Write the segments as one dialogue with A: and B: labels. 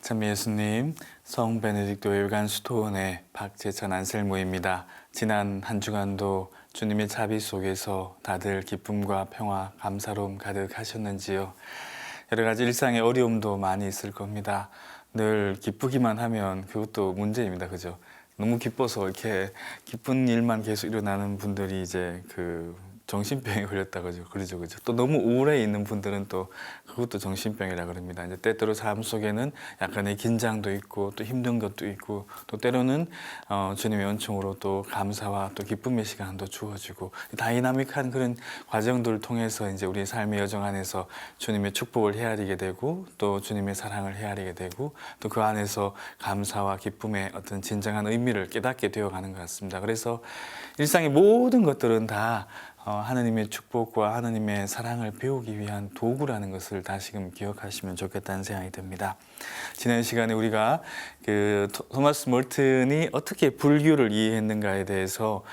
A: 참 예수님, 성 베네딕토 요일간 수도원의 박재천 안셀모입니다. 지난 한 주간도 주님의 자비 속에서 다들 기쁨과 평화, 감사로움 가득하셨는지요? 여러 가지 일상의 어려움도 많이 있을 겁니다. 늘 기쁘기만 하면 그것도 문제입니다. 그죠? 너무 기뻐서 이렇게 기쁜 일만 계속 일어나는 분들이 이제 정신병에 걸렸다 그러죠. 또 너무 우울해 있는 분들은 또 그것도 정신병이라 그럽니다. 이제 때때로 삶 속에는 약간의 긴장도 있고 또 힘든 것도 있고 또 때로는 주님의 은총으로 또 감사와 또 기쁨의 시간도 주어지고 다이나믹한 그런 과정들을 통해서 이제 우리의 삶의 여정 안에서 주님의 축복을 헤아리게 되고 또 주님의 사랑을 헤아리게 되고 또 그 안에서 감사와 기쁨의 어떤 진정한 의미를 깨닫게 되어가는 것 같습니다. 그래서 일상의 모든 것들은 다 하나님의 축복과 하나님의 사랑을 배우기 위한 도구라는 것을 다시금 기억하시면 좋겠다는 생각이 듭니다. 지난 시간에 우리가 토마스 몰튼이 어떻게 불교를 이해했는가에 대해서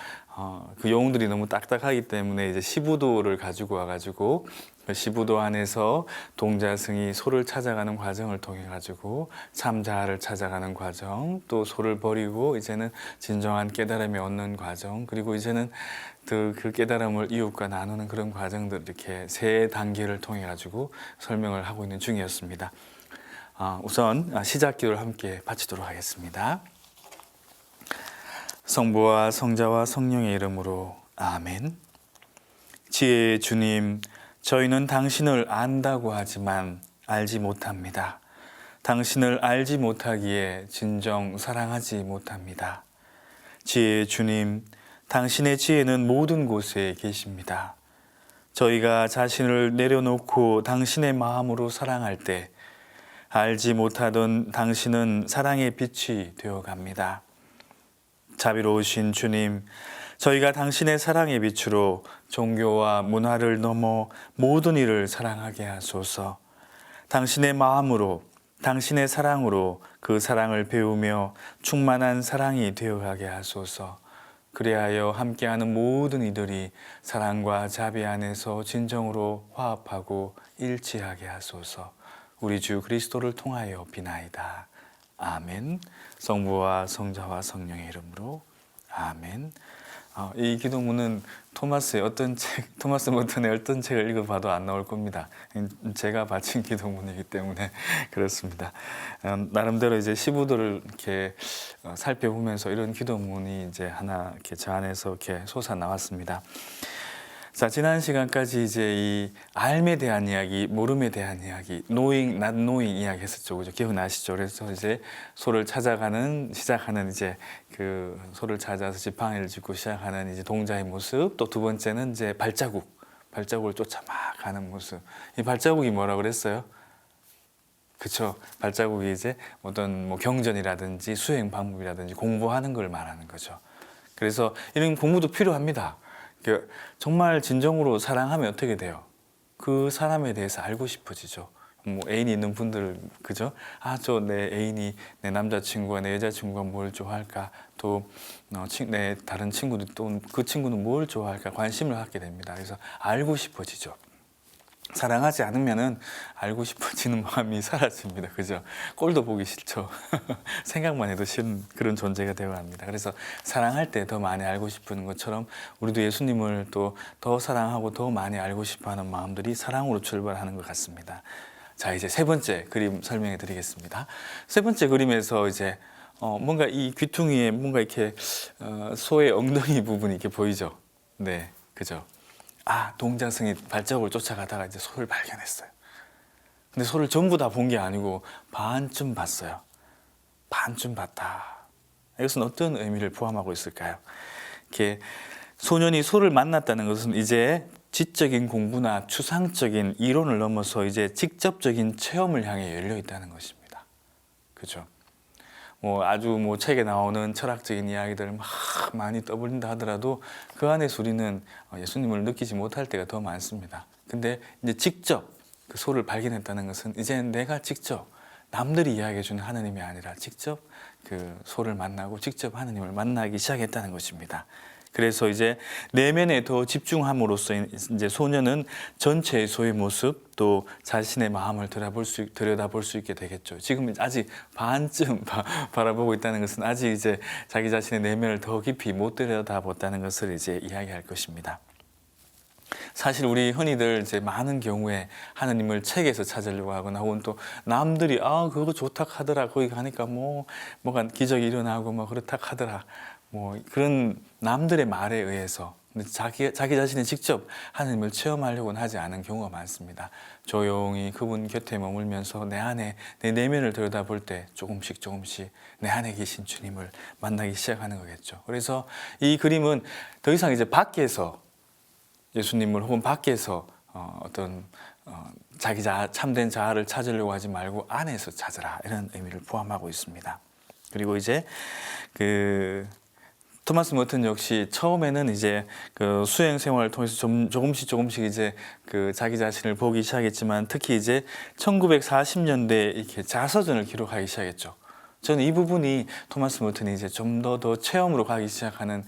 A: 그 용어들이 너무 딱딱하기 때문에 이제 시부도를 가지고 와가지고 시부도 안에서 동자승이 소를 찾아가는 과정을 통해 가지고 참자아를 찾아가는 과정, 또 소를 버리고 이제는 진정한 깨달음을 얻는 과정, 그리고 이제는 그 깨달음을 이웃과 나누는 그런 과정들, 이렇게 세 단계를 통해 가지고 설명을 하고 있는 중이었습니다. 우선 시작 기도를 함께 바치도록 하겠습니다. 성부와 성자와 성령의 이름으로 아멘. 지혜의 주님, 저희는 당신을 안다고 하지만 알지 못합니다. 당신을 알지 못하기에 진정 사랑하지 못합니다. 지혜의 주님, 당신의 지혜는 모든 곳에 계십니다. 저희가 자신을 내려놓고 당신의 마음으로 사랑할 때 알지 못하던 당신은 사랑의 빛이 되어갑니다. 자비로우신 주님, 저희가 당신의 사랑의 빛으로 종교와 문화를 넘어 모든 이를 사랑하게 하소서. 당신의 마음으로, 당신의 사랑으로 그 사랑을 배우며 충만한 사랑이 되어가게 하소서. 그리하여 함께하는 모든 이들이 사랑과 자비 안에서 진정으로 화합하고 일치하게 하소서. 우리 주 그리스도를 통하여 비나이다. 아멘. 성부와 성자와 성령의 이름으로 아멘. 이 기도문은 토마스 몰튼의 어떤 책을 읽어봐도 안 나올 겁니다. 제가 바친 기도문이기 때문에 그렇습니다. 나름대로 이제 시부도를 이렇게 살펴보면서 이런 기도문이 이제 하나 이렇게 저 안에서 이렇게 솟아 나왔습니다. 자, 지난 시간까지 이제 이 알에 대한 이야기, 모름에 대한 이야기, knowing, not knowing 이야기 했었죠. 그죠? 기억나시죠? 그래서 이제 소를 시작하는 이제 소를 찾아서 지팡이를 짚고 시작하는 이제 동자의 모습, 또 두 번째는 이제 발자국을 쫓아 막 가는 모습. 이 발자국이 뭐라 그랬어요? 그쵸? 발자국이 이제 어떤 경전이라든지 수행 방법이라든지 공부하는 걸 말하는 거죠. 그래서 이런 공부도 필요합니다. 정말 진정으로 사랑하면 어떻게 돼요? 그 사람에 대해서 알고 싶어지죠. 애인이 있는 분들, 그죠? 내 애인이, 내 남자친구가, 내 여자친구가 뭘 좋아할까? 또 내 다른 친구들, 또 그 친구는 뭘 좋아할까? 관심을 갖게 됩니다. 그래서 알고 싶어지죠. 사랑하지 않으면은 알고 싶어지는 마음이 사라집니다. 그죠? 꼴도 보기 싫죠. 생각만 해도 싫은 그런 존재가 되어갑니다. 그래서 사랑할 때 더 많이 알고 싶은 것처럼 우리도 예수님을 또 더 사랑하고 더 많이 알고 싶어하는 마음들이 사랑으로 출발하는 것 같습니다. 자, 이제 세 번째 그림 설명해 드리겠습니다. 세 번째 그림에서 이제 뭔가 이 귀퉁이에 뭔가 이렇게 소의 엉덩이 부분이 이렇게 보이죠? 네, 그죠? 동자승이 발자국을 쫓아가다가 이제 소를 발견했어요. 근데 소를 전부 다 본 게 아니고 반쯤 봤어요. 반쯤 봤다. 이것은 어떤 의미를 포함하고 있을까요? 이렇게 소년이 소를 만났다는 것은 이제 지적인 공부나 추상적인 이론을 넘어서 이제 직접적인 체험을 향해 열려 있다는 것입니다. 그죠? 아주 책에 나오는 철학적인 이야기들 막 많이 떠올린다 하더라도 그 안에서 우리는 예수님을 느끼지 못할 때가 더 많습니다. 근데 이제 직접 그 소를 발견했다는 것은 이제 내가 직접 남들이 이야기해주는 하나님이 아니라 직접 그 소를 만나고 직접 하나님을 만나기 시작했다는 것입니다. 그래서 이제 내면에 더 집중함으로써 이제 소녀는 전체의 소의 모습 또 자신의 마음을 들여다볼 수 있게 되겠죠. 지금 아직 반쯤 바라보고 있다는 것은 아직 이제 자기 자신의 내면을 더 깊이 못 들여다봤다는 것을 이제 이야기할 것입니다. 사실 우리 흔히들 이제 많은 경우에 하느님을 책에서 찾으려고 하거나 혹은 또 남들이 그거 좋다 하더라 거기 가니까 뭐가 기적이 일어나고 뭐 그렇다 하더라 뭐 그런 남들의 말에 의해서 자기 자신이 직접 하느님을 체험하려고는 하지 않은 경우가 많습니다. 조용히 그분 곁에 머물면서 내 안에 내 내면을 들여다볼 때 조금씩 내 안에 계신 주님을 만나기 시작하는 거겠죠. 그래서 이 그림은 더 이상 이제 밖에서 예수님을 혹은 밖에서 어떤 자기 참된 자아를 찾으려고 하지 말고 안에서 찾으라 이런 의미를 포함하고 있습니다. 그리고 이제 그 토마스 머튼 역시 처음에는 이제 그 수행 생활을 통해서 조금씩 이제 그 자기 자신을 보기 시작했지만 특히 이제 1940년대에 이렇게 자서전을 기록하기 시작했죠. 저는 이 부분이 토마스 머튼이 이제 좀 더 체험으로 가기 시작하는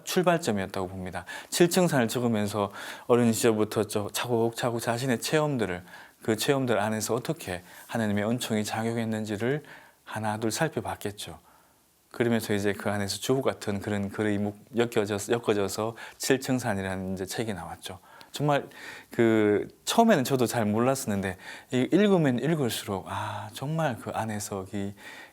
A: 출발점이었다고 봅니다. 7층산을 적으면서 어린 시절부터 차곡차곡 자신의 그 체험들 안에서 어떻게 하나님의 은총이 작용했는지를 하나 둘 살펴봤겠죠. 그러면서 이제 그 안에서 주옥 같은 그런 글이 엮어져서 7층산이라는 이제 책이 나왔죠. 정말 그 처음에는 저도 잘 몰랐었는데 읽으면 읽을수록 정말 그 안에서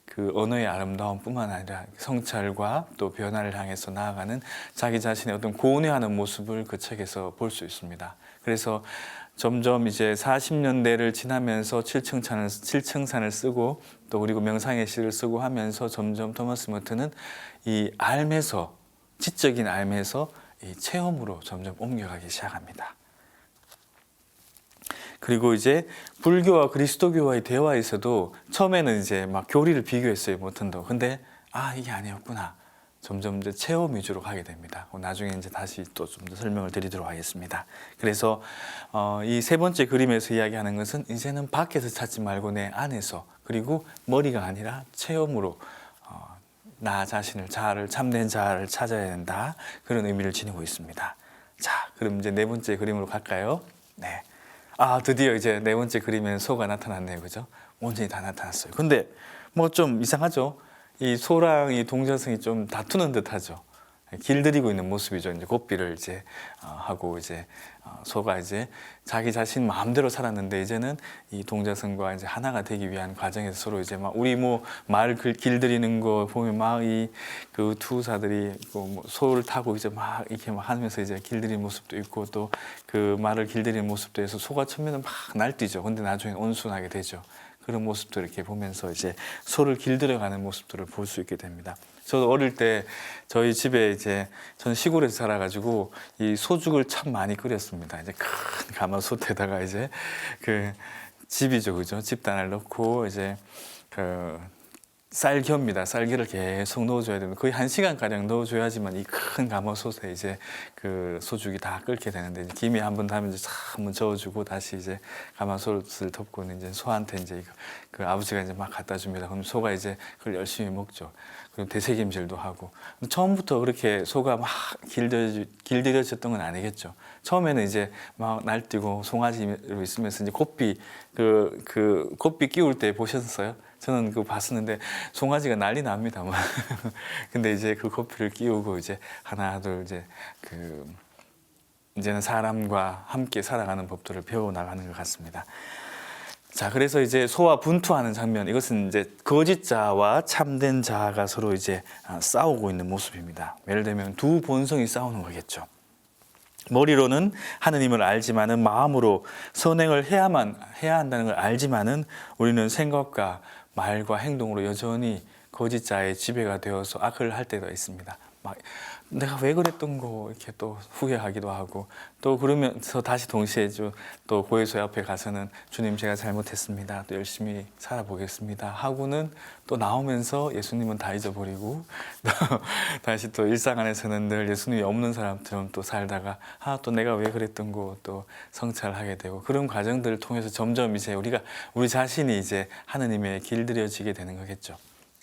A: 그 언어의 아름다움뿐만 아니라 성찰과 또 변화를 향해서 나아가는 자기 자신의 어떤 고뇌하는 모습을 그 책에서 볼 수 있습니다. 그래서 점점 이제 40년대를 지나면서 7층산을 쓰고 또 그리고 명상의 시를 쓰고 하면서 점점 토마스 머튼은 이 삶에서 지적인 삶에서 이 체험으로 점점 옮겨가기 시작합니다. 그리고 이제 불교와 그리스도교와의 대화에서도 처음에는 이제 막 교리를 비교했어요, 머튼도. 근데 이게 아니었구나. 점점 이제 체험 위주로 가게 됩니다. 나중에 이제 다시 또 좀 더 설명을 드리도록 하겠습니다. 그래서 이 세 번째 그림에서 이야기하는 것은 이제는 밖에서 찾지 말고 내 안에서 그리고 머리가 아니라 체험으로 나 자신을 참된 자아를 찾아야 된다. 그런 의미를 지니고 있습니다. 자, 그럼 이제 네 번째 그림으로 갈까요? 네. 드디어 이제 네 번째 그림에는 소가 나타났네요. 그죠? 온전히 다 나타났어요. 근데 뭐 좀 이상하죠? 이 소랑 이 동자승이 좀 다투는 듯 하죠. 길들이고 있는 모습이죠. 이제 고삐를 이제 하고 이제 소가 이제 자기 자신 마음대로 살았는데 이제는 이 동자승과 이제 하나가 되기 위한 과정에서 서로 이제 막 우리 말 길들이는 거 보면 막 그 투사들이 소를 타고 이제 막 이렇게 막 하면서 이제 길들이는 모습도 있고 또 그 말을 길들이는 모습도 해서 소가 처음에는 막 날뛰죠. 근데 나중에 온순하게 되죠. 그런 모습들을 이렇게 보면서 이제 소를 길들여가는 모습들을 볼 수 있게 됩니다. 저도 어릴 때 저희 집에 이제 저는 시골에서 살아가지고 이 소죽을 참 많이 끓였습니다. 이제 큰 가마솥에다가 이제 그 집이죠, 그죠? 집단을 넣고 이제 그 쌀겨입니다. 쌀겨를 계속 넣어줘야 됩니다. 거의 1시간가량 넣어줘야지만 이 큰 가마솥에 이제 그 소죽이 다 끓게 되는데 김이 한번 닿으면 이제 한번 저어주고 다시 이제 가마솥을 덮고는 이제 소한테 이제 그 아버지가 이제 막 갖다 줍니다. 그럼 소가 이제 그걸 열심히 먹죠. 그리고 되새김질도 하고. 처음부터 그렇게 소가 막 길들여졌던 건 아니겠죠. 처음에는 이제 막 날뛰고 송아지로 있으면서 이제 고삐 고삐 끼울 때 보셨어요? 저는 그거 봤었는데 송아지가 난리 납니다. 막. 근데 이제 그 고삐를 끼우고 이제 하나 둘 이제는 사람과 함께 살아가는 법들을 배워 나가는 것 같습니다. 자, 그래서 이제 소와 분투하는 장면, 이것은 이제 거짓 자아와 참된 자아가 서로 이제 싸우고 있는 모습입니다. 예를 들면 두 본성이 싸우는 거겠죠. 머리로는 하느님을 알지만은 마음으로 선행을 해야 한다는 걸 알지만은 우리는 생각과 말과 행동으로 여전히 거짓 자의 지배가 되어서 악을 할 때가 있습니다. 막 내가 왜 그랬던 거 이렇게 또 후회하기도 하고 또 그러면서 다시 동시에 또 고해소 앞에 가서는 주님 제가 잘못했습니다. 또 열심히 살아보겠습니다. 하고는 또 나오면서 예수님은 다 잊어버리고 또 다시 또 일상 안에서는 늘 예수님이 없는 사람처럼 또 살다가 또 내가 왜 그랬던 거 또 성찰하게 되고 그런 과정들을 통해서 점점 이제 우리 자신이 이제 하느님의 길들여지게 되는 거겠죠.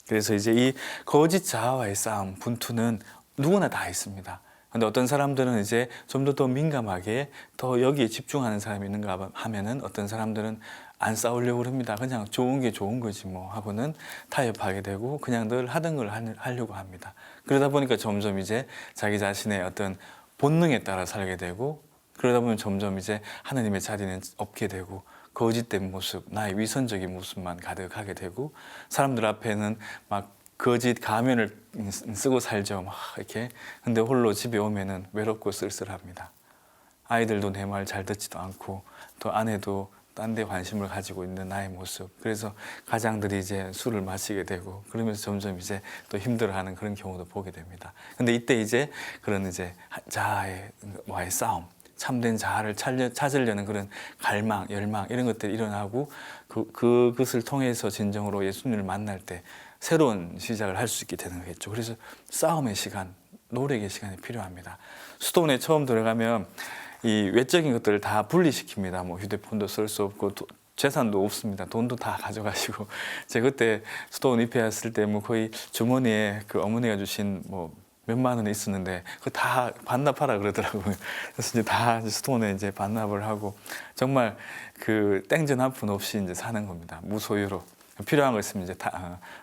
A: 그래서 이제 이 거짓 자아와의 싸움, 분투는 누구나 다 있습니다. 근데 어떤 사람들은 이제 좀 더 민감하게 더 여기에 집중하는 사람이 있는가 하면은 어떤 사람들은 안 싸우려고 합니다. 그냥 좋은 게 좋은 거지 뭐 하고는 타협하게 되고 그냥 늘 하던 걸 하려고 합니다. 그러다 보니까 점점 이제 자기 자신의 어떤 본능에 따라 살게 되고 그러다 보면 점점 이제 하나님의 자리는 없게 되고 거짓된 모습, 나의 위선적인 모습만 가득하게 되고 사람들 앞에는 막 거짓 가면을 쓰고 살죠. 막 이렇게. 근데 홀로 집에 오면은 외롭고 쓸쓸합니다. 아이들도 내 말 잘 듣지도 않고 또 아내도 딴 데 관심을 가지고 있는 나의 모습. 그래서 가장들이 이제 술을 마시게 되고 그러면서 점점 이제 또 힘들어하는 그런 경우도 보게 됩니다. 근데 이때 이제 그런 이제 자아와의 싸움, 참된 자아를 찾으려는 그런 갈망, 열망 이런 것들이 일어나고 그것을 통해서 진정으로 예수님을 만날 때 새로운 시작을 할 수 있게 되는 거겠죠. 그래서 싸움의 시간, 노력의 시간이 필요합니다. 수도원에 처음 들어가면 이 외적인 것들을 다 분리시킵니다. 뭐 휴대폰도 쓸 수 없고 재산도 없습니다. 돈도 다 가져가시고 제가 그때 수도원 입회했을 때 뭐 거의 주머니에 그 어머니가 주신 뭐 몇만 원이 있었는데 그거 다 반납하라 그러더라고요. 그래서 이제 다 수도원에 이제 반납을 하고 정말 그 땡전 한 푼 없이 이제 사는 겁니다. 무소유로. 필요한 거 있으면 이제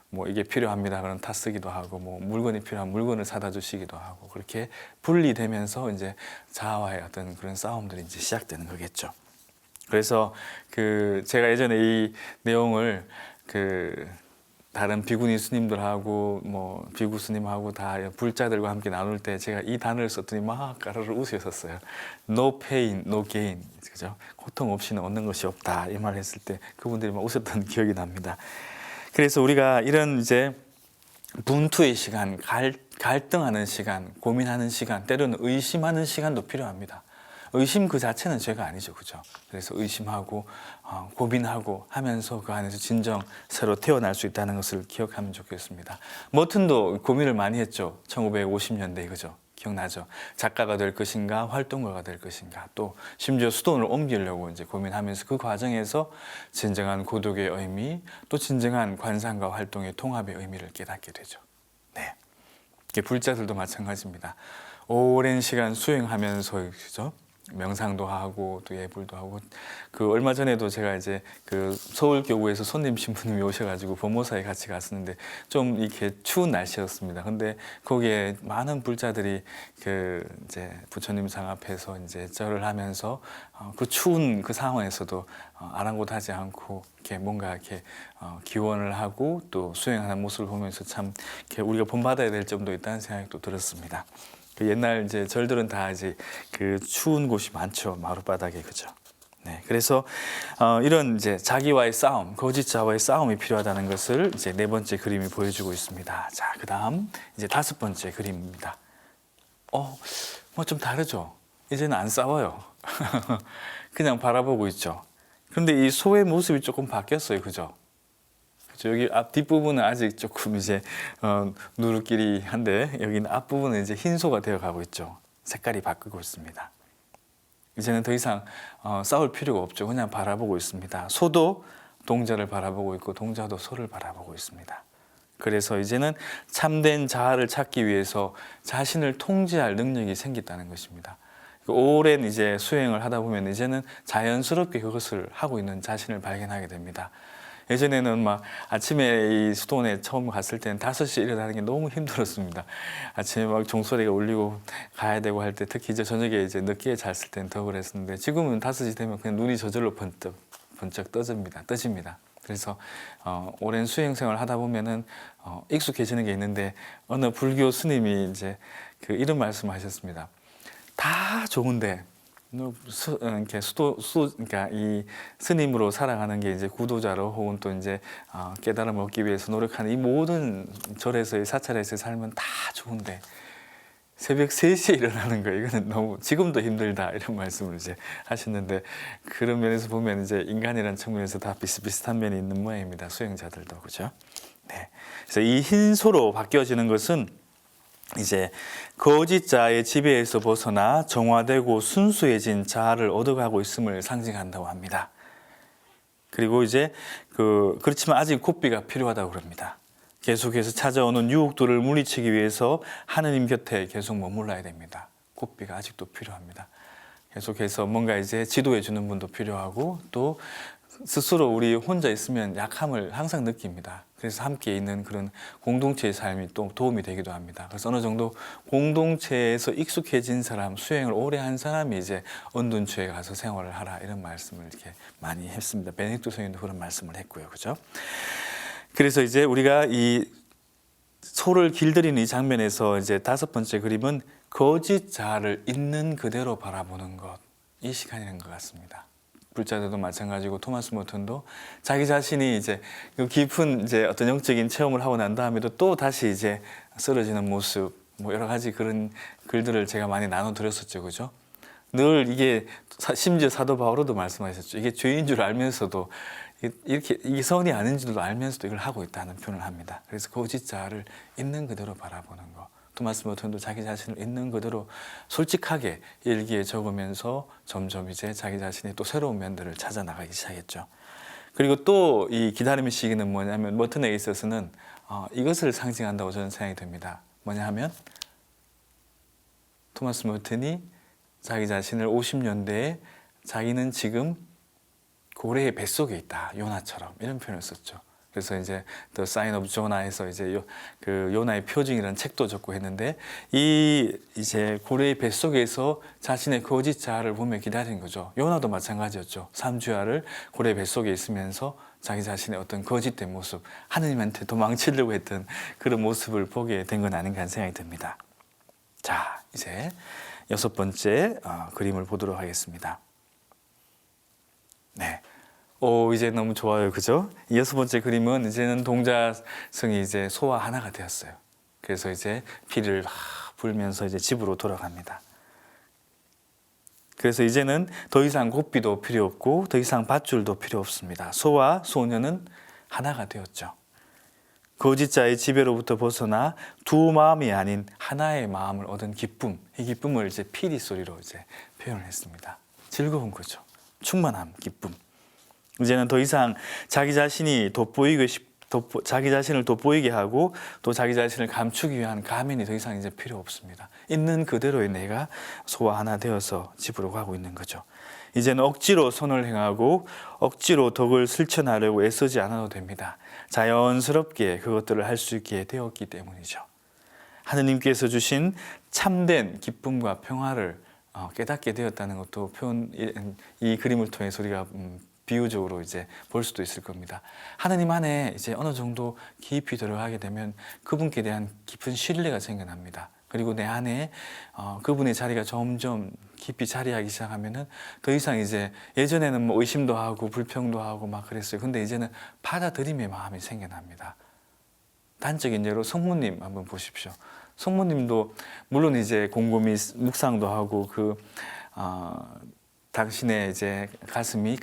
A: 뭐 이게 필요합니다. 그럼 다 쓰기도 하고 뭐 물건이 필요한 물건을 사다 주시기도 하고 그렇게 분리되면서 이제 자아와의 어떤 그런 싸움들이 이제 시작되는 거겠죠. 그래서 제가 예전에 이 내용을 다른 비구니 스님들하고 뭐 비구 스님하고 다 불자들과 함께 나눌 때 제가 이 단어를 썼더니 막 까르르 웃으셨어요. No pain, no gain. 그죠? 고통 없이는 얻는 것이 없다. 이 말을 했을 때 그분들이 막 웃었던 기억이 납니다. 그래서 우리가 이런 이제 분투의 시간, 갈등하는 시간, 고민하는 시간, 때로는 의심하는 시간도 필요합니다. 의심 그 자체는 죄가 아니죠. 그죠? 그래서 의심하고 고민하고 하면서 그 안에서 진정 새로 태어날 수 있다는 것을 기억하면 좋겠습니다. 머튼도 고민을 많이 했죠. 1950년대 그죠? 기억나죠? 작가가 될 것인가, 활동가가 될 것인가, 또 심지어 수도원을 옮기려고 이제 고민하면서 그 과정에서 진정한 고독의 의미, 또 진정한 관상과 활동의 통합의 의미를 깨닫게 되죠. 네, 불자들도 마찬가지입니다. 오랜 시간 수행하면서 그죠? 명상도 하고 또 예불도 하고 얼마 전에도 제가 이제 서울교구에서 손님 신부님이 오셔가지고 법모사에 같이 갔었는데 좀 이렇게 추운 날씨였습니다. 근데 거기에 많은 불자들이 이제 부처님 상 앞에서 이제 절을 하면서 그 추운 그 상황에서도 아랑곳하지 않고 이렇게 뭔가 이렇게 기원을 하고 또 수행하는 모습을 보면서 참 이렇게 우리가 본받아야 될 점도 있다는 생각이 또 들었습니다. 옛날 이제 절들은 다 이제 추운 곳이 많죠. 마룻바닥에 그죠. 네, 그래서 이런 이제 자기와의 싸움, 거짓자와의 싸움이 필요하다는 것을 이제 네 번째 그림이 보여주고 있습니다. 자, 그다음 이제 다섯 번째 그림입니다. 뭐 좀 다르죠. 이제는 안 싸워요. 그냥 바라보고 있죠. 그런데 이 소의 모습이 조금 바뀌었어요, 그죠? 여기 앞 뒷부분은 아직 조금 이제 누르끼리 한데 여기는 앞부분은 이제 흰소가 되어 가고 있죠. 색깔이 바뀌고 있습니다. 이제는 더 이상 싸울 필요가 없죠. 그냥 바라보고 있습니다. 소도 동자를 바라보고 있고 동자도 소를 바라보고 있습니다. 그래서 이제는 참된 자아를 찾기 위해서 자신을 통제할 능력이 생겼다는 것입니다. 오랜 이제 수행을 하다 보면 이제는 자연스럽게 그것을 하고 있는 자신을 발견하게 됩니다. 예전에는 막 아침에 이 수도원에 처음 갔을 때는 5시에 일어나는 게 너무 힘들었습니다. 아침에 막 종소리가 울리고 가야 되고 할 때 특히 이제 저녁에 이제 늦게 잤을 때는 더 그랬었는데 지금은 5시 되면 그냥 눈이 저절로 번쩍 떠집니다. 그래서 오랜 수행 생활을 하다 보면은 익숙해지는 게 있는데 어느 불교 스님이 이제 이런 말씀하셨습니다. 다 좋은데 이렇게 그러니까 이 스님으로 살아가는 게 이제 구도자로 혹은 또 이제 깨달음을 얻기 위해서 노력하는 이 모든 절에서의 사찰에서의 삶은 다 좋은데 새벽 3시에 일어나는 거 이거는 너무 지금도 힘들다 이런 말씀을 이제 하셨는데 그런 면에서 보면 이제 인간이라는 측면에서 다 비슷비슷한 면이 있는 모양입니다. 수행자들도 그죠? 네. 그래서 이 흰소로 바뀌어지는 것은 이제 거짓 자의 지배에서 벗어나 정화되고 순수해진 자아를 얻어가고 있음을 상징한다고 합니다. 그리고 이제 그렇지만 아직 고삐가 필요하다고 그럽니다. 계속해서 찾아오는 유혹들을 물리치기 위해서 하느님 곁에 계속 머물러야 됩니다. 고삐가 아직도 필요합니다. 계속해서 뭔가 이제 지도해 주는 분도 필요하고 또 스스로 우리 혼자 있으면 약함을 항상 느낍니다. 그래서 함께 있는 그런 공동체의 삶이 또 도움이 되기도 합니다. 그래서 어느 정도 공동체에서 익숙해진 사람, 수행을 오래 한 사람이 이제 언둔처에 가서 생활을 하라 이런 말씀을 이렇게 많이 했습니다. 베네딕토 성인도 그런 말씀을 했고요, 그죠? 그래서 이제 우리가 이 소를 길들이는 이 장면에서 이제 5번째 그림은 거짓 자를 있는 그대로 바라보는 것, 이 시간인 것 같습니다. 불자들도 마찬가지고 토마스 모턴도 자기 자신이 이제 깊은 이제 어떤 영적인 체험을 하고 난 다음에도 또 다시 이제 쓰러지는 모습, 뭐 여러 가지 그런 글들을 제가 많이 나눠드렸었죠, 그죠? 늘 이게 심지어 사도 바오로도 말씀하셨죠. 이게 죄인 줄 알면서도 이렇게 이게 선이 아닌 줄도 알면서도 이걸 하고 있다는 표현을 합니다. 그래서 거짓 자를 있는 그대로 바라보는 거. 토마스 모턴도 자기 자신을 있는 그대로 솔직하게 일기에 적으면서 점점 이제 자기 자신의 또 새로운 면들을 찾아 나가기 시작했죠. 그리고 또 이 기다림의 시기는 뭐냐면 모턴에 있어서는 이것을 상징한다고 저는 생각이 듭니다. 뭐냐 하면 토마스 모턴이 자기 자신을 50년대에 자기는 지금 고래의 뱃속에 있다, 요나처럼 이런 표현을 썼죠. 그래서 이제 The Sign of Jonah에서 이제 그 요나의 표징이라는 책도 적고 했는데 이 이제 고래의 뱃속에서 자신의 거짓 자아를 보며 기다린 거죠. 요나도 마찬가지였죠. 3주야를 고래의 뱃속에 있으면서 자기 자신의 어떤 거짓된 모습, 하느님한테 도망치려고 했던 그런 모습을 보게 된 건 아닌가 하는 생각이 듭니다. 자, 이제 6번째 그림을 보도록 하겠습니다. 네. 이제 너무 좋아요, 그죠? 6번째 그림은 이제는 동자승이 이제 소와 하나가 되었어요. 그래서 이제 피를 불면서 이제 집으로 돌아갑니다. 그래서 이제는 더 이상 고삐도 필요 없고 더 이상 밧줄도 필요 없습니다. 소와 소녀는 하나가 되었죠. 거짓자의 지배로부터 벗어나 두 마음이 아닌 하나의 마음을 얻은 기쁨, 이 기쁨을 이제 피리 소리로 이제 표현을 했습니다. 즐거운 거죠. 충만함, 기쁨. 이제는 더 이상 자기 자신을 돋보이게 하고 또 자기 자신을 감추기 위한 가면이 더 이상 이제 필요 없습니다. 있는 그대로의 내가 소와 하나 되어서 집으로 가고 있는 거죠. 이제는 억지로 선을 행하고 억지로 덕을 실천하려고 애쓰지 않아도 됩니다. 자연스럽게 그것들을 할 수 있게 되었기 때문이죠. 하느님께서 주신 참된 기쁨과 평화를 깨닫게 되었다는 것도 이 그림을 통해서 우리가 비유적으로 이제 볼 수도 있을 겁니다. 하느님 안에 이제 어느 정도 깊이 들어가게 되면 그분께 대한 깊은 신뢰가 생겨납니다. 그리고 내 안에 그분의 자리가 점점 깊이 자리하기 시작하면은 더 이상 이제 예전에는 뭐 의심도 하고 불평도 하고 막 그랬어요. 근데 이제는 받아들임의 마음이 생겨납니다. 단적인 예로 성모님 한번 보십시오. 성모님도 물론 이제 곰곰이 묵상도 하고 당신의 이제 가슴이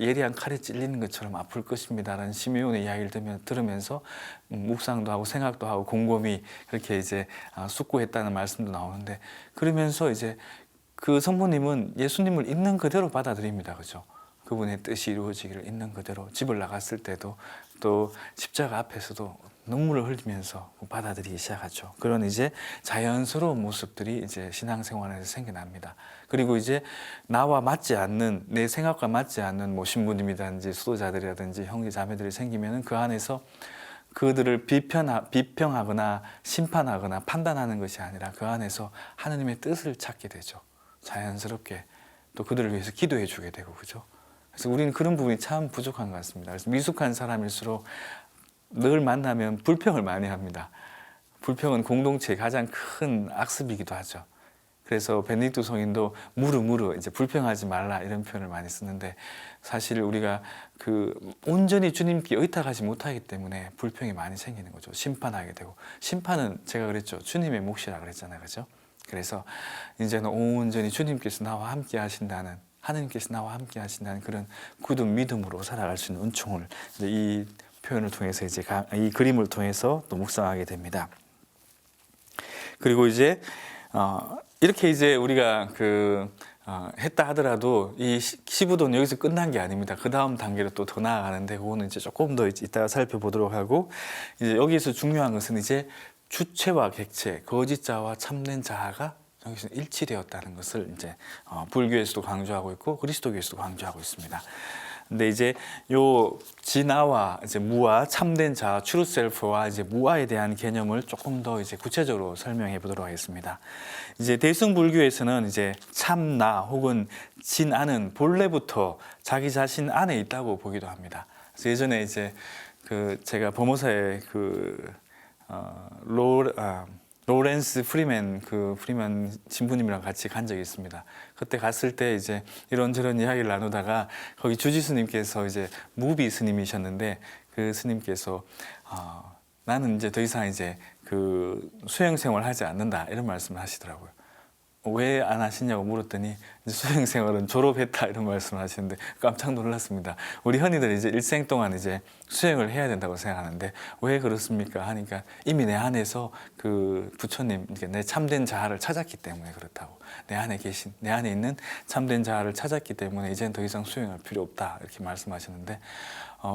A: 예리한 칼에 찔리는 것처럼 아플 것입니다라는 시므온의 이야기를 들으면서 묵상도 하고 생각도 하고 곰곰이 그렇게 이제 숙고했다는 말씀도 나오는데, 그러면서 이제 그 성모님은 예수님을 있는 그대로 받아들입니다, 그죠? 그분의 뜻이 이루어지기를 있는 그대로 집을 나갔을 때도 또 십자가 앞에서도 눈물을 흘리면서 받아들이기 시작하죠. 그런 이제 자연스러운 모습들이 이제 신앙생활에서 생겨납니다. 그리고 이제 나와 맞지 않는, 내 생각과 맞지 않는 뭐 신부님이라든지 수도자들이라든지 형제 자매들이 생기면은 그 안에서 그들을 비평하거나 심판하거나 판단하는 것이 아니라 그 안에서 하느님의 뜻을 찾게 되죠. 자연스럽게 또 그들을 위해서 기도해 주게 되고, 그죠? 그래서 우리는 그런 부분이 참 부족한 것 같습니다. 그래서 미숙한 사람일수록 늘 만나면 불평을 많이 합니다. 불평은 공동체의 가장 큰 악습이기도 하죠. 그래서 베네딕토 성인도 무르 이제 불평하지 말라 이런 표현을 많이 쓰는데, 사실 우리가 온전히 주님께 의탁하지 못하기 때문에 불평이 많이 생기는 거죠. 심판하게 되고, 심판은 제가 그랬죠. 주님의 몫이라 그랬잖아요, 그죠? 그래서 이제는 온전히 주님께서 나와 함께 하신다는, 하느님께서 나와 함께 하신다는 그런 굳은 믿음으로 살아갈 수 있는 은총을 이 표현을 통해서 이제 이 그림을 통해서 또 묵상하게 됩니다. 그리고 이제 이렇게 이제 우리가 했다 하더라도 이 시부도는 여기서 끝난 게 아닙니다. 그 다음 단계로 또 더 나아가는데 그거는 이제 조금 더 이따가 살펴보도록 하고, 이제 여기서 중요한 것은 이제 주체와 객체, 거짓자와 참된 자아가 여기서 일치되었다는 것을 이제 불교에서도 강조하고 있고 그리스도교에서도 강조하고 있습니다. 근데 이제 요 진화와 이제 무아, 참된 자아, 트루 셀프와 이제 무아에 대한 개념을 조금 더 이제 구체적으로 설명해 보도록 하겠습니다. 이제 대승불교에서는 이제 참나 혹은 진아는 본래부터 자기 자신 안에 있다고 보기도 합니다. 그래서 예전에 이제 제가 범호사에 로렌스 프리맨 프리맨 신부님이랑 같이 간 적이 있습니다. 그때 갔을 때 이제 이런저런 이야기를 나누다가 거기 주지 스님께서 이제 무비 스님이셨는데 그 스님께서 나는 이제 더 이상 이제 수행 생활 하지 않는다 이런 말씀을 하시더라고요. 왜 안 하시냐고 물었더니 이제 수행 생활은 졸업했다 이런 말씀을 하시는데 깜짝 놀랐습니다. 우리 흔히들 이제 일생 동안 이제 수행을 해야 된다고 생각하는데 왜 그렇습니까? 하니까 이미 내 안에서 부처님, 내 참된 자아를 찾았기 때문에 그렇다고. 내 안에 있는 참된 자아를 찾았기 때문에 이제는 더 이상 수행할 필요 없다 이렇게 말씀하시는데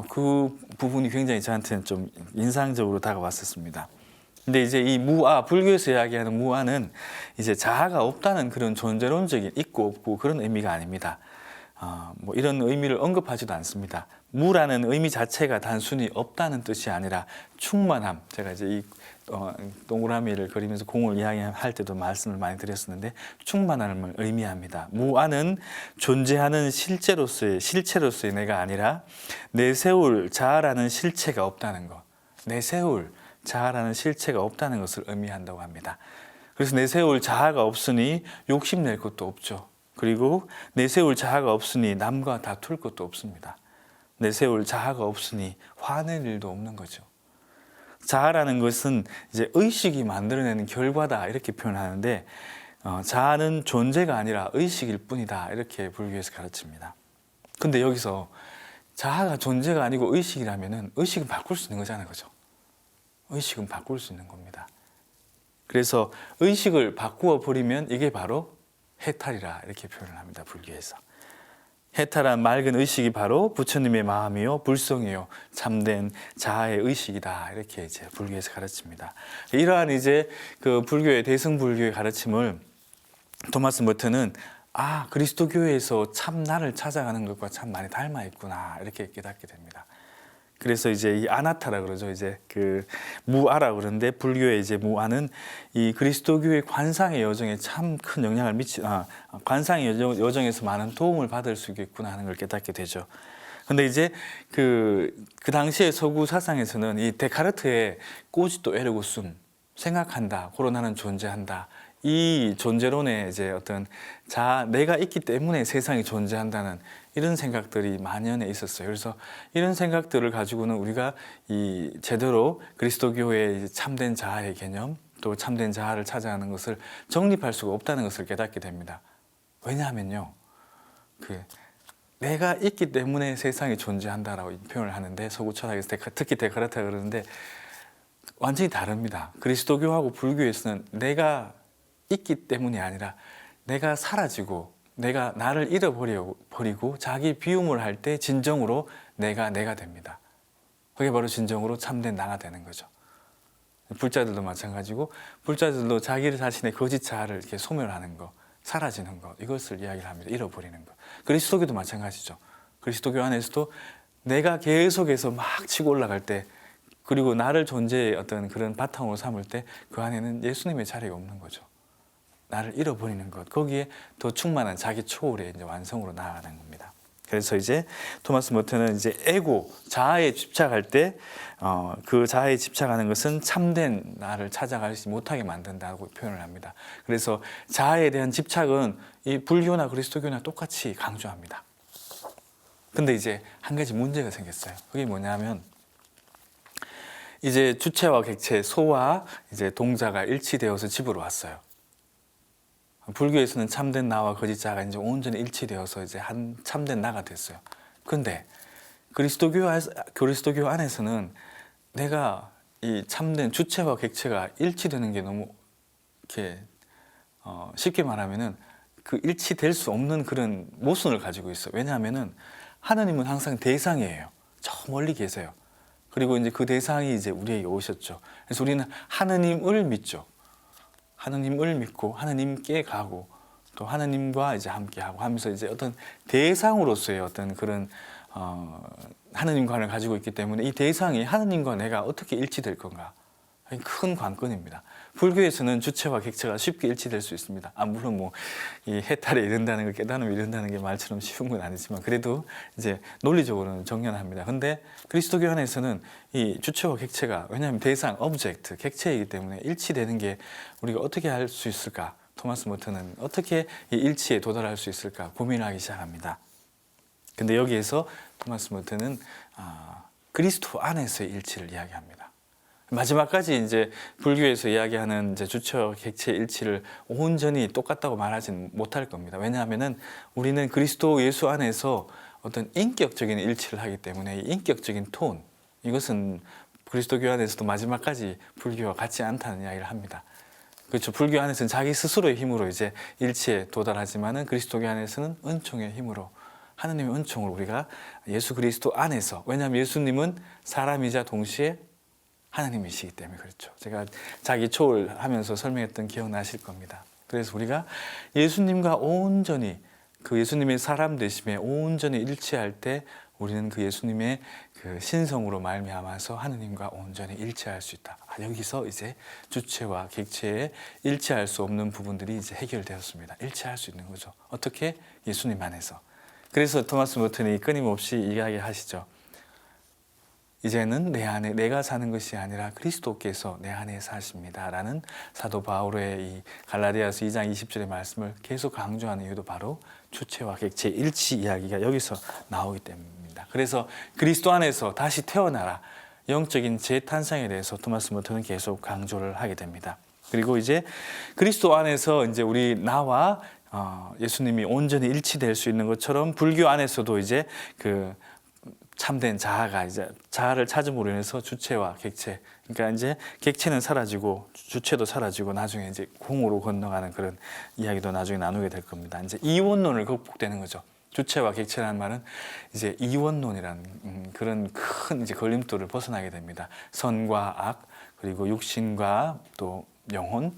A: 그 부분이 굉장히 저한테는 좀 인상적으로 다가왔었습니다. 근데 이제 이 무아, 불교에서 이야기하는 무아는 이제 자아가 없다는 그런 존재론적인 있고 없고 그런 의미가 아닙니다. 뭐 이런 의미를 언급하지도 않습니다. 무라는 의미 자체가 단순히 없다는 뜻이 아니라 충만함. 제가 이제 이 동그라미를 그리면서 공을 이야기할 때도 말씀을 많이 드렸었는데 충만함을 의미합니다. 무아는 존재하는 실체로서의 내가 아니라 내세울 자아라는 실체가 없다는 것. 내세울 자아라는 실체가 없다는 것을 의미한다고 합니다. 그래서 내세울 자아가 없으니 욕심낼 것도 없죠. 그리고 내세울 자아가 없으니 남과 다툴 것도 없습니다. 내세울 자아가 없으니 화낼 일도 없는 거죠. 자아라는 것은 이제 의식이 만들어내는 결과다 이렇게 표현하는데 자아는 존재가 아니라 의식일 뿐이다 이렇게 불교에서 가르칩니다. 근데 여기서 자아가 존재가 아니고 의식이라면은 의식은 바꿀 수 있는 거잖아요, 그죠? 의식은 바꿀 수 있는 겁니다. 그래서 의식을 바꾸어 버리면 이게 바로 해탈이라 이렇게 표현을 합니다. 불교에서. 해탈한 맑은 의식이 바로 부처님의 마음이요 불성이요 참된 자아의 의식이다 이렇게 이제 불교에서 가르칩니다. 이러한 이제 불교의 대승불교의 가르침을 토마스 머튼은 그리스도교에서 참 나를 찾아가는 것과 참 많이 닮아 있구나 이렇게 깨닫게 됩니다. 그래서 이제 이 아나타라 그러죠. 이제 무아라 그러는데 불교의 이제 무아는 이 그리스도교의 관상의 여정에 참 큰 영향을 관상의 여정에서 많은 도움을 받을 수 있겠구나 하는 걸 깨닫게 되죠. 근데 이제 그 당시의 서구 사상에서는 이 데카르트의 꼬지또 에르고 숨, 생각한다, 고로 나는 존재한다. 이 존재론에 이제 어떤 내가 있기 때문에 세상이 존재한다는 이런 생각들이 만연해 있었어요. 그래서 이런 생각들을 가지고는 우리가 제대로 그리스도교의 참된 자아의 개념, 또 참된 자아를 찾아가는 것을 정립할 수가 없다는 것을 깨닫게 됩니다. 왜냐하면요, 내가 있기 때문에 세상이 존재한다라고 표현을 하는데 서구 철학에서 특히 데카르트가 그러는데 완전히 다릅니다. 그리스도교하고 불교에서는 내가 있기 때문이 아니라 내가 사라지고 내가 나를 잃어버리고 자기 비움을 할 때 진정으로 내가 됩니다. 그게 바로 진정으로 참된 나가 되는 거죠. 불자들도 마찬가지고 불자들도 자기 자신의 거짓 자아를 이렇게 소멸하는 거, 사라지는 것 이것을 이야기를 합니다. 잃어버리는 것. 그리스도교도 마찬가지죠. 그리스도교 안에서도 내가 계속해서 막 치고 올라갈 때 그리고 나를 존재의 어떤 그런 바탕으로 삼을 때 그 안에는 예수님의 자리가 없는 거죠. 나를 잃어버리는 것, 거기에 더 충만한 자기 초월의 이제 완성으로 나아가는 겁니다. 그래서 이제 토마스 머튼은 이제 에고, 자아에 집착할 때 그 자아에 집착하는 것은 참된 나를 찾아가지 못하게 만든다고 표현을 합니다. 그래서 자아에 대한 집착은 이 불교나 그리스도교나 똑같이 강조합니다. 근데 이제 한 가지 문제가 생겼어요. 그게 뭐냐면 이제 주체와 객체, 소와 이제 동자가 일치되어서 집으로 왔어요. 불교에서는 참된 나와 거짓 자가 이제 온전히 일치되어서 이제 한 참된 나가 됐어요. 근데 그리스도교 안에서는 내가 이 참된 주체와 객체가 일치되는 게 너무 이렇게 쉽게 말하면은 그 일치될 수 없는 그런 모순을 가지고 있어요. 왜냐하면은 하나님은 항상 대상이에요. 저 멀리 계세요. 그리고 이제 그 대상이 이제 우리에게 오셨죠. 그래서 우리는 하나님을 믿죠. 하나님을 믿고 하나님께 가고 또 하나님과 이제 함께하고 하면서 이제 어떤 대상으로서의 어떤 그런 하나님관을 가지고 있기 때문에 이 대상이 하나님과 내가 어떻게 일치될 건가 큰 관건입니다. 불교에서는 주체와 객체가 쉽게 일치될 수 있습니다. 물론 뭐 이 해탈에 이른다는 거, 깨달음에 이른다는 게 말처럼 쉬운 건 아니지만 그래도 이제 논리적으로는 정연합니다. 근데 그리스도교 안에서는 이 주체와 객체가 왜냐하면 대상, 오브젝트, 객체이기 때문에 일치되는 게 우리가 어떻게 할 수 있을까? 토마스 모트는 어떻게 이 일치에 도달할 수 있을까 고민하기 시작합니다. 근데 여기에서 토마스 모트는 그리스도 안에서의 일치를 이야기합니다. 마지막까지 이제 불교에서 이야기하는 이제 주체와 객체 일치를 온전히 똑같다고 말하지는 못할 겁니다. 왜냐하면은 우리는 그리스도 예수 안에서 어떤 인격적인 일치를 하기 때문에 이 인격적인 톤 이것은 그리스도교 안에서도 마지막까지 불교와 같지 않다는 이야기를 합니다. 그렇죠. 불교 안에서는 자기 스스로의 힘으로 이제 일치에 도달하지만은 그리스도교 안에서는 은총의 힘으로 하나님의 은총을 우리가 예수 그리스도 안에서 왜냐하면 예수님은 사람이자 동시에 하나님이시기 때문에 그렇죠. 제가 자기 초월하면서 설명했던 기억나실 겁니다. 그래서 우리가 예수님과 온전히 그 예수님의 사람 되심에 온전히 일치할 때 우리는 그 예수님의 그 신성으로 말미암아서 하느님과 온전히 일치할 수 있다. 여기서 이제 주체와 객체에 일치할 수 없는 부분들이 이제 해결되었습니다. 일치할 수 있는 거죠. 어떻게? 예수님 안에서. 그래서 토마스 모튼이 끊임없이 이야기하시죠. 이제는 내 안에 내가 사는 것이 아니라 그리스도께서 내 안에 사십니다. 라는 사도 바울의 이 갈라디아서 2장 20절의 말씀을 계속 강조하는 이유도 바로 주체와 객체 일치 이야기가 여기서 나오기 때문입니다. 그래서 그리스도 안에서 다시 태어나라. 영적인 재탄생에 대해서 토마스 모트는 계속 강조를 하게 됩니다. 그리고 이제 그리스도 안에서 이제 우리 나와 예수님이 온전히 일치될 수 있는 것처럼 불교 안에서도 이제 그 참된 자아가 이제 자아를 찾음으로 인해서 주체와 객체, 그러니까 이제 객체는 사라지고 주체도 사라지고 나중에 이제 공으로 건너가는 그런 이야기도 나중에 나누게 될 겁니다. 이제 이원론을 극복되는 거죠. 주체와 객체라는 말은 이제 이원론이라는 그런 큰 이제 걸림돌을 벗어나게 됩니다. 선과 악, 그리고 육신과 또 영혼,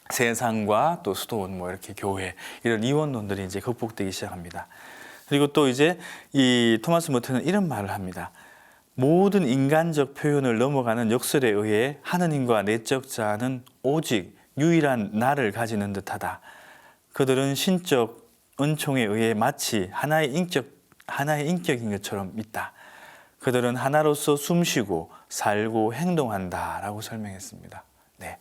A: 세상과 또 수도원, 뭐 이렇게 교회 이런 이원론들이 이제 극복되기 시작합니다. 그리고 또 이제 이 토마스 모트는 이런 말을 합니다. 모든 인간적 표현을 넘어가는 역설에 의해 하느님과 내적 자아는 오직 유일한 나를 가지는 듯하다. 그들은 신적 은총에 의해 마치 하나의 인격인 것처럼 있다. 그들은 하나로서 숨쉬고 살고 행동한다라고 설명했습니다. 네,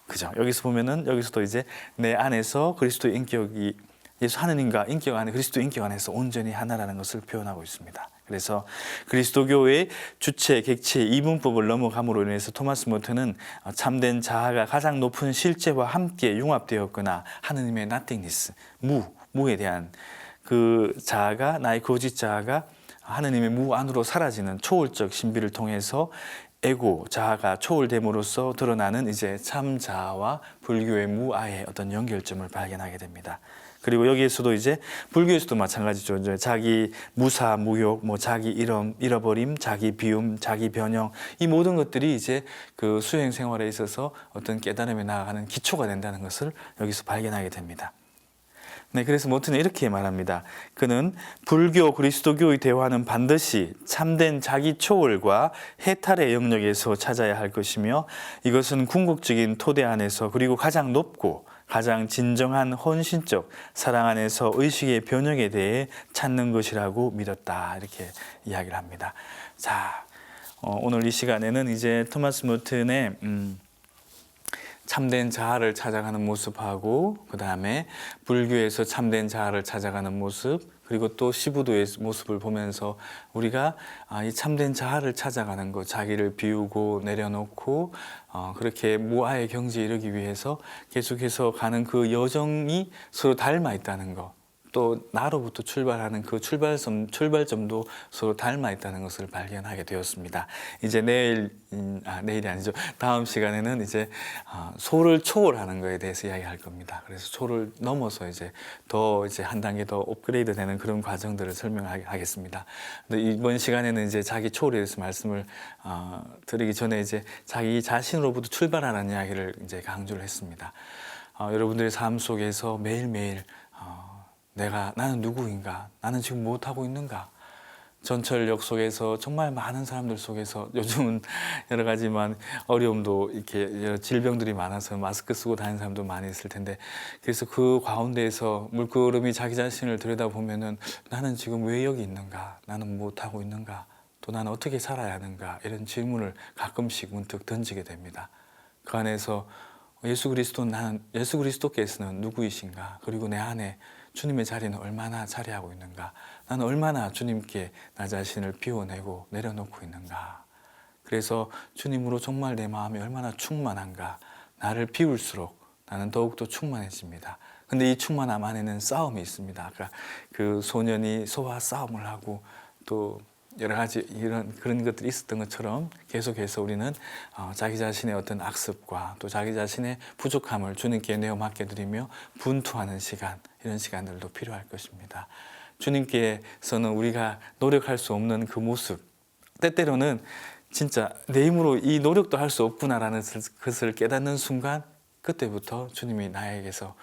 A: 그죠? 여기서 보면은 여기서도 이제 내 안에서 그리스도의 인격이 예수 하느님과 인격 안에 그리스도 인격 안에서 온전히 하나라는 것을 표현하고 있습니다. 그래서 그리스도교의 주체, 객체, 이분법을 넘어감으로 인해서 토마스 모트는 참된 자아가 가장 높은 실제와 함께 융합되었거나 하느님의 nothingness, 무에 대한 그 자아가 나의 거짓 자아가 하느님의 무 안으로 사라지는 초월적 신비를 통해서 에고, 자아가 초월됨으로써 드러나는 이제 참 자아와 불교의 무아의 어떤 연결점을 발견하게 됩니다. 그리고 여기에서도 이제 불교에서도 마찬가지죠. 이제 자기 무사, 무욕, 뭐 자기 잃어버림, 자기 비움, 자기 변형 이 모든 것들이 이제 그 수행 생활에 있어서 어떤 깨달음에 나아가는 기초가 된다는 것을 여기서 발견하게 됩니다. 네, 그래서 모트는 이렇게 말합니다. 그는 불교, 그리스도교의 대화는 반드시 참된 자기 초월과 해탈의 영역에서 찾아야 할 것이며 이것은 궁극적인 토대 안에서 그리고 가장 높고 가장 진정한 헌신적 사랑 안에서 의식의 변형에 대해 찾는 것이라고 믿었다. 이렇게 이야기를 합니다. 자, 오늘 이 시간에는 이제 토마스 모튼의 참된 자아를 찾아가는 모습하고 그 다음에 불교에서 참된 자아를 찾아가는 모습 그리고 또 시부도의 모습을 보면서 우리가 이 참된 자아를 찾아가는 것 자기를 비우고 내려놓고 그렇게 무아의 경지에 이르기 위해서 계속해서 가는 그 여정이 서로 닮아 있다는 것 또 나로부터 출발하는 그 출발점도 서로 닮아 있다는 것을 발견하게 되었습니다. 이제 내일이 아니죠. 다음 시간에는 이제 소를 초월하는 것에 대해서 이야기할 겁니다. 그래서 소를 넘어서 이제 한 단계 더 업그레이드 되는 그런 과정들을 설명하겠습니다. 근데 이번 시간에는 이제 자기 초월에 대해서 말씀을 드리기 전에 이제 자기 자신으로부터 출발하는 이야기를 이제 강조를 했습니다. 여러분들의 삶 속에서 매일매일 나는 누구인가? 나는 지금 무엇하고 있는가? 전철역 속에서 정말 많은 사람들 속에서 요즘은 여러 가지만 어려움도 이렇게 여러 질병들이 많아서 마스크 쓰고 다니는 사람도 많이 있을 텐데 그래서 그 가운데에서 물끄러미 자기 자신을 들여다보면은 나는 지금 왜 여기 있는가? 나는 무엇하고 있는가? 또 나는 어떻게 살아야 하는가? 이런 질문을 가끔씩 문득 던지게 됩니다. 그 안에서 예수 그리스도께서는 누구이신가? 그리고 내 안에 주님의 자리는 얼마나 자리하고 있는가? 나는 얼마나 주님께 나 자신을 비워내고 내려놓고 있는가? 그래서 주님으로 정말 내 마음이 얼마나 충만한가? 나를 비울수록 나는 더욱더 충만해집니다. 근데 이 충만함 안에는 싸움이 있습니다. 아까 그 소년이 소와 싸움을 하고 또 여러 가지 그런 것들이 있었던 것처럼 계속해서 우리는 자기 자신의 어떤 악습과 또 자기 자신의 부족함을 주님께 내어 맡겨드리며 분투하는 시간, 이런 시간들도 필요할 것입니다. 주님께서는 우리가 노력할 수 없는 그 모습, 때때로는 진짜 내 힘으로 이 노력도 할 수 없구나라는 것을 깨닫는 순간 그때부터 주님이 나에게서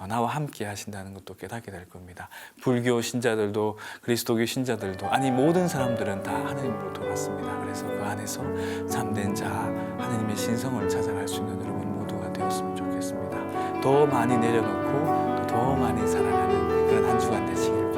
A: 나와 함께 하신다는 것도 깨닫게 될 겁니다. 불교 신자들도 그리스도교 신자들도 아니 모든 사람들은 다 하나님으로부터 왔습니다. 그래서 그 안에서 참된 자 하나님의 신성을 찾아갈 수 있는 여러분 모두가 되었으면 좋겠습니다. 더 많이 내려놓고 더 많이 살아가는 그런 한 주간 되시길